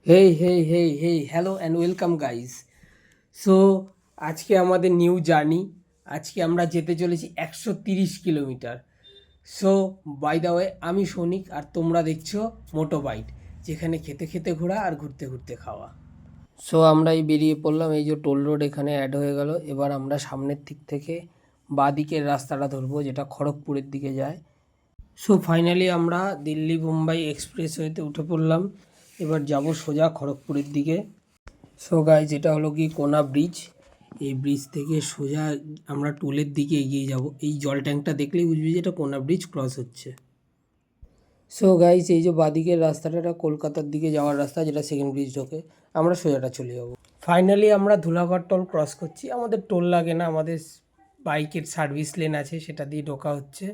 Hey hello and welcome guys. So আজকে আমাদের new journey. আজকে আমরা যেতে চলেছি 130 kilometre. So by the way, আমি সনিক আর তোমরা দেখছো মোটো বাইট, যেখানে খেতে খেতে ঘোরা আর ঘুরতে ঘুরতে খাওয়া। সো আমরা এই বেরিয়ে পড়লাম, এই যে টোল রোড এখানে অ্যাড হয়ে গেল। এবার আমরা সামনের দিক থেকে বাঁ দিকের রাস্তাটা ধরবো, যেটা খড়গপুরের দিকে যায়। সো ফাইনালি আমরা দিল্লি মুম্বাই এক্সপ্রেসওয়েতে উঠে পড়লাম। এবার যাব সোজা খড়গপুরের দিকে। সো গাইজ, এটা হলো কি কোনা ব্রিজ। এই ব্রিজ থেকে সোজা আমরা টোলের দিকে এগিয়ে যাব। এই জল ট্যাঙ্কটা দেখলেই বুঝবি যে এটা কোনা ব্রিজ ক্রস হচ্ছে। সো গাইজ, এই যে বাদিকের রাস্তাটা, এটা কলকাতার দিকে যাওয়ার রাস্তা, যেটা সেকেন্ড ব্রিজ ঢোকে। আমরা সোজাটা চলে যাব। ফাইনালি আমরা ধুলাগড় টোল ক্রস করছি। আমাদের টোল লাগে না, আমাদের বাইকের সার্ভিস লেন আছে, সেটা দিয়ে ঢোকা হচ্ছে।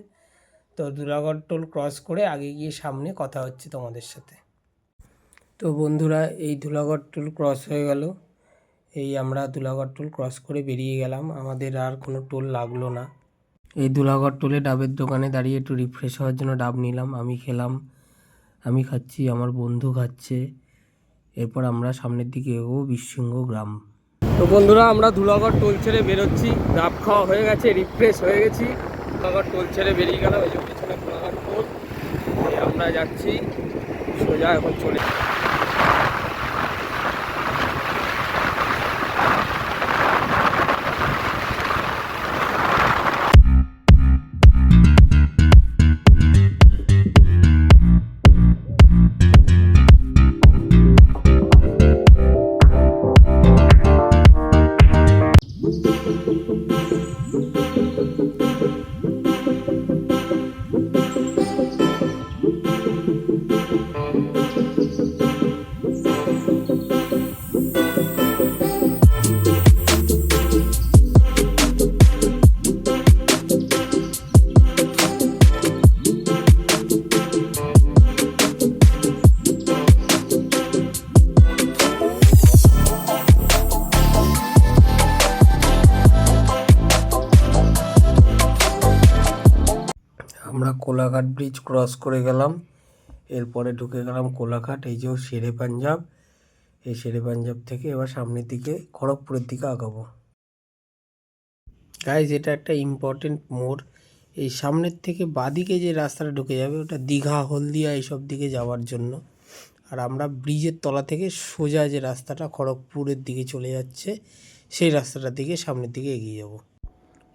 তো ধুলাগড় টোল ক্রস করে আগে গিয়ে সামনে কথা হচ্ছে তোমাদের সাথে। তো বন্ধুরা, এই ধুলাগড় টোল ক্রস হয়ে গেল। এই আমরা ধুলাগড় টোল ক্রস করে বেরিয়ে গেলাম, আমাদের আর কোনো টোল লাগলো না। এই ধুলাগড় টোলে ডাবের দোকানে দাঁড়িয়ে একটু রিফ্রেশ হওয়ার জন্য ডাব নিলাম। আমি খেলাম, আমি খাচ্ছি, আমার বন্ধু খাচ্ছে। এরপর আমরা সামনের দিকে এগোবো বিশৃঙ্গ গ্রাম। তো বন্ধুরা, আমরা ধুলাগড় টোল ছেড়ে বেরোচ্ছি। ডাব খাওয়া হয়ে গেছে, রিফ্রেশ হয়ে গেছি। ধুলাগড় টোল ছেড়ে বেরিয়ে গেলাম। এই যে পিছনে ধুলাগড় টোল, আমরা যাচ্ছি সোজা এখন চলে। আমরা কোলাঘাট ব্রিজ ক্রস করে গেলাম। এরপরে ঢুকে গেলাম কোলাঘাট। এই যে শেরে পাঞ্জাব, এই শেরে পাঞ্জাব থেকে এবার সামনের দিকে খড়গপুরের দিকে আগাবো। গাইজ, এটা একটা ইম্পর্টেন্ট মোড়। এই সামনের থেকে বাদিকে যে রাস্তাটা ঢুকে যাবে, ওটা দীঘা, হলদিয়া এইসব দিকে যাওয়ার জন্য। আর আমরা ব্রিজের তলা থেকে সোজা যে রাস্তাটা খড়গপুরের দিকে চলে যাচ্ছে, সেই রাস্তাটার দিকে সামনের দিকে এগিয়ে যাব।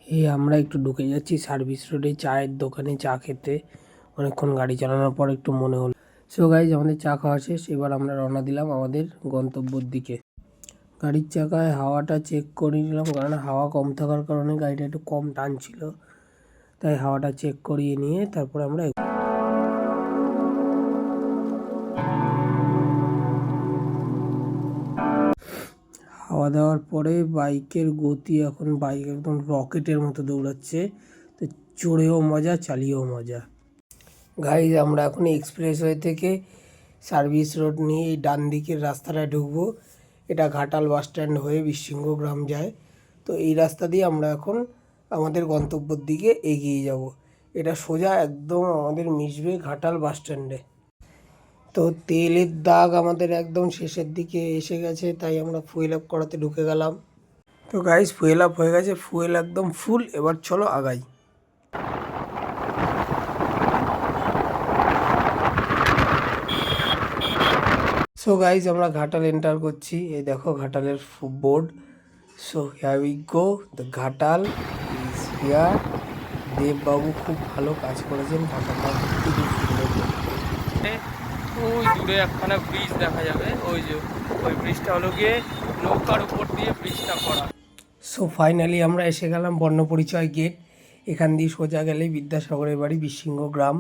এই আমরা একটু ঢুকে যাচ্ছি সার্ভিস রোডে চায়ের দোকানে চা খেতে। অনেকক্ষণ গাড়ি চালানোর পর একটু মনে হলো। সো গাইজ, আমাদের চা খাওয়া শেষ। এবার আমরা রওনা দিলাম আমাদের গন্তব্যর দিকে। গাড়ির চাকায় হাওয়াটা চেক করে নিলাম, কারণ হাওয়া কম থাকার কারণে গাড়িটা একটু কম টানছিল। তাই হাওয়াটা চেক করিয়ে নিয়ে তারপর আমরা হাওয়া দেওয়ার পরে বাইকের গতি, এখন বাইক একদম রকেটের মতো দৌড়াচ্ছে। তো চড়েও মজা, চালিয়েও মজা। গাইজ, আমরা এখন এক্সপ্রেসওয়ে থেকে সার্ভিস রোড নিয়ে এই ডান দিকের রাস্তাটায় ঢুকবো। এটা ঘাটাল বাস স্ট্যান্ড হয়ে বিশৃঙ্গ গ্রাম যায়। তো এই রাস্তা দিয়ে আমরা এখন আমাদের গন্তব্যের দিকে এগিয়ে যাব। এটা সোজা একদম আমাদের মিশবে ঘাটাল বাস স্ট্যান্ডে। তো তেলের দাগ আমাদের একদম শেষের দিকে এসে গেছে, তাই আমরা ফুয়েল আপ করাতে ঢুকে গেলাম। তো গাইজ, ফুয়েল আপ হয়ে গেছে, ফুয়েল একদম ফুল। এবার চলো আগাই। সো গাইজ, আমরা ঘাটাল এন্টার করছি। এই দেখো ঘাটালের board. So here we go, the Ghatal is here. দেববাবু খুব ভালো কাজ করেছেন, ঘাটালটা খুব সুন্দর দেখতে। ওই দূরে একখানা ব্রিজ দেখা যাবে, ওই যে ওই ব্রিজটা হলো গিয়ে নৌকার উপর দিয়ে ব্রিজটা করা। সো ফাইনালি আমরা এসে গেলাম বর্ণপরিচয় গেট। এখান দিয়ে সোজা গেলে বিদ্যাসাগরের বাড়ি, বিশৃঙ্গ গ্রাম।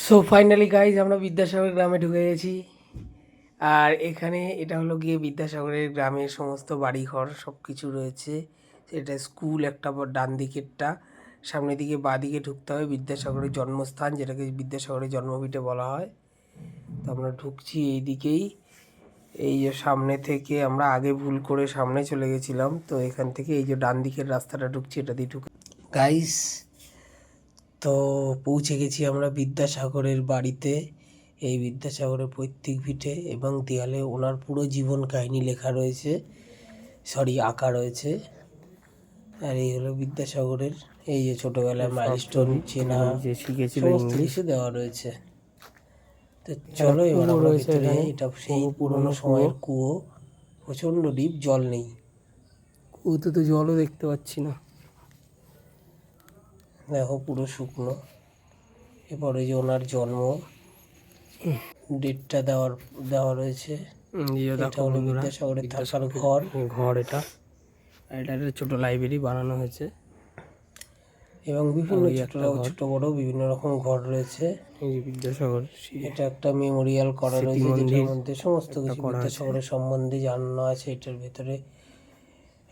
সো ফাইনালি গাইজ, আমরা বিদ্যাসাগর গ্রামে ঢুকে গেছি। আর এখানে এটা হলো গিয়ে বিদ্যাসাগরের গ্রামের সমস্ত বাড়িঘর সব কিছু রয়েছে। এটা স্কুল একটা, ডান দিকেরটা। সামনের দিকে বাঁ দিকে ঢুকতে হবে বিদ্যাসাগরের জন্মস্থান, যেটাকে বিদ্যাসাগরের জন্মভিটে বলা হয়। তো আমরা ঢুকছি এই দিকেই। এই যে সামনে থেকে আমরা আগে ভুল করে সামনে চলে গেছিলাম, তো এখান থেকে এই যে ডান দিকের রাস্তাটা ঢুকছি, এটা দিয়ে ঢুকে। গাইস, তো পৌঁছে গেছি আমরা বিদ্যাসাগরের বাড়িতে। এই বিদ্যাসাগরের পৈতৃক ভিটে এবং দেয়ালে ওনার পুরো জীবন কাহিনী লেখা রয়েছে, আঁকা রয়েছে। আর এই হলো বিদ্যাসাগরের এই যে ছোটবেলার মাইলস্টোন চেনা সমস্ত কিছু দেওয়া রয়েছে। তো চলো এবার আমরা ভেতরে যাই। এটা সেই পুরনো সময়ের কুয়ো, প্রচণ্ড ডিপ, জল নেই। কুয়োতে তো জলও দেখতে পাচ্ছি না, দেখো পুরো শুকনো। এরপরে যে ওনার জন্ম ডেটটা দেওয়া রয়েছে। এটা হলো বিদ্যাসাগরের থাকার ঘর এটা। আর এটা একটা ছোটো লাইব্রেরি বানানো হয়েছে এবং বিভিন্ন ছোট বড় বিভিন্ন রকম ঘর রয়েছে। এই যে বিদ্যাসাগর, এটা একটা মেমোরিয়াল করা রয়েছে, যেটার মধ্যে সমস্ত কিছু বিদ্যাসাগরের সম্বন্ধে জানানো আছে। এটার ভেতরে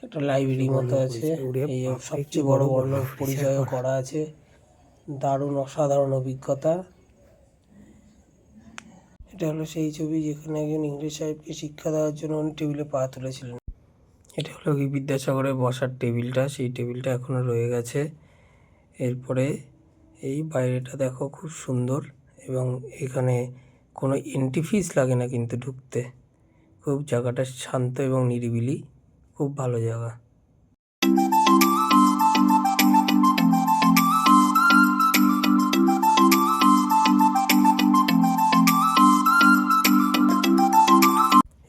একটা লাইব্রেরি মতো আছে, এই সবচেয়ে বড় বর্ণ পরিচয়ও করা আছে। দারুণ অসাধারণ অভিজ্ঞতা। এটা হলো সেই ছবি যেখানে একজন ইংরেজ সাহেবকে শিক্ষা দেওয়ার জন্য উনি টেবিলে পা তুলেছিলেন। এটা হলো কি বিদ্যাসাগরের বসার টেবিলটা, সেই টেবিলটা এখনো রয়ে গেছে। এরপরে এই বাইরেটা দেখো খুব সুন্দর, এবং এখানে কোনো এন্ট্রি ফিস লাগে না কিন্তু ঢুকতে। খুব জায়গাটা শান্ত এবং নিরিবিলি, খুব ভালো জায়গা।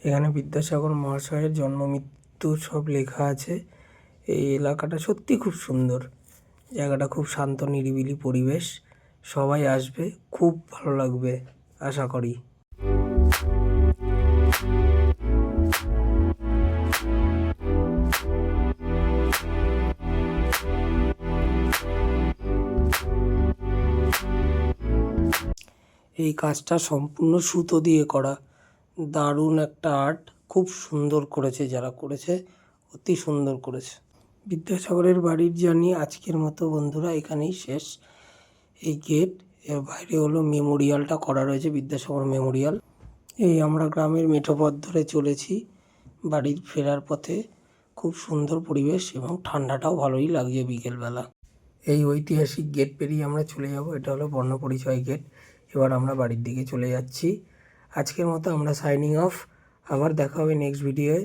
এখানে বিদ্যাসাগর মহাশয়ের জন্ম মৃত্যু সব লেখা আছে। এই এলাকাটা সত্যি খুব সুন্দর, জায়গাটা খুব শান্ত নিরিবিলি পরিবেশ। সবাই আসবে, খুব ভালো লাগবে আশা করি। এই কাজটা সম্পূর্ণ সুতো দিয়ে করা, দারুণ একটা আর্ট, খুব সুন্দর করেছে যারা করেছে, অতি সুন্দর করেছে। বিদ্যাসাগরের বাড়ির জার্নি আজকের মতো বন্ধুরা এখানেই শেষ। এই গেট, এর বাইরে হলো মেমোরিয়ালটা করা রয়েছে, বিদ্যাসাগর মেমোরিয়াল। এই আমরা গ্রামের মেঠো পথ ধরে চলেছি বাড়ির ফেরার পথে। খুব সুন্দর পরিবেশ এবং ঠান্ডাটাও ভালোই লাগছে বিকেলবেলা। এই ঐতিহাসিক গেট পেরিয়ে আমরা চলে যাব, এটা হলো বর্ণপরিচয় গেট। এবার আমরা বাড়ির দিকে চলে যাচ্ছি। আজকের মতো আমরা সাইনিং অফ। আবার দেখা হবে নেক্সট ভিডিওয়ে।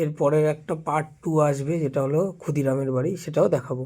এর পরের একটা পার্ট 2 আসবে, যেটা হলো ক্ষুদিরামের বাড়ি, সেটাও দেখাবো।